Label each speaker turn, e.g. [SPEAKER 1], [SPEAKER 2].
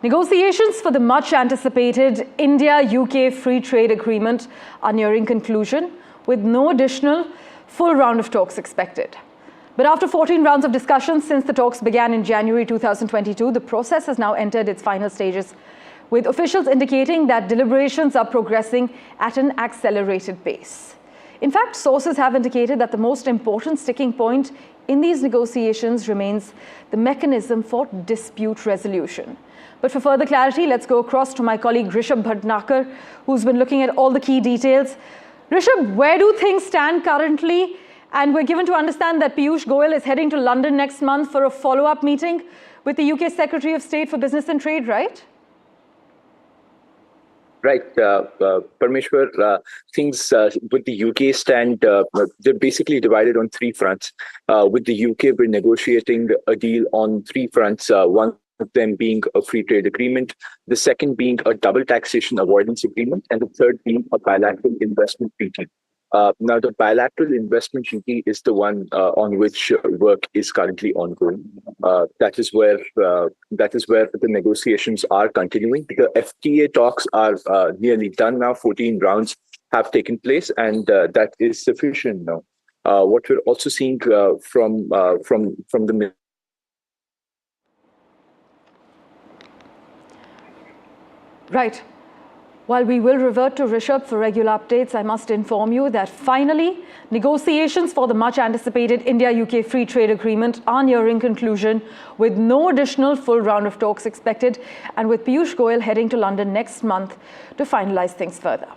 [SPEAKER 1] Negotiations for the much-anticipated India-UK free trade agreement are nearing conclusion, with no additional full round of talks expected. But after 14 rounds of discussions since the talks began in January 2022, the process has now entered its final stages, with officials indicating that deliberations are progressing at an accelerated pace. In fact, sources have indicated that the most important sticking point in these negotiations remains the mechanism for dispute resolution. But for further clarity, let's go across to my colleague Rishabh Bhatnagar, who's been looking at all the key details. Rishabh, where do things stand currently? And we're given to understand that Piyush Goyal is heading to London next month for a follow-up meeting with the UK Secretary of State for Business and Trade, right?
[SPEAKER 2] Right, Parmeshwar, things with the UK stand, they're basically divided on three fronts. With the UK, we're negotiating a deal on three fronts, one of them being a free trade agreement, the second being a double taxation avoidance agreement, and the third being a bilateral investment treaty. Now, the bilateral investment treaty is the one on which work is currently ongoing. That is where the negotiations are continuing. The FTA talks are nearly done now. 14 rounds have taken place, and that is sufficient now. What we're also seeing from the
[SPEAKER 1] Right. While we will revert to Rishabh for regular updates, I must inform you that finally, negotiations for the much-anticipated India-UK free trade agreement are nearing conclusion, with no additional full round of talks expected, and with Piyush Goyal heading to London next month to finalize things further.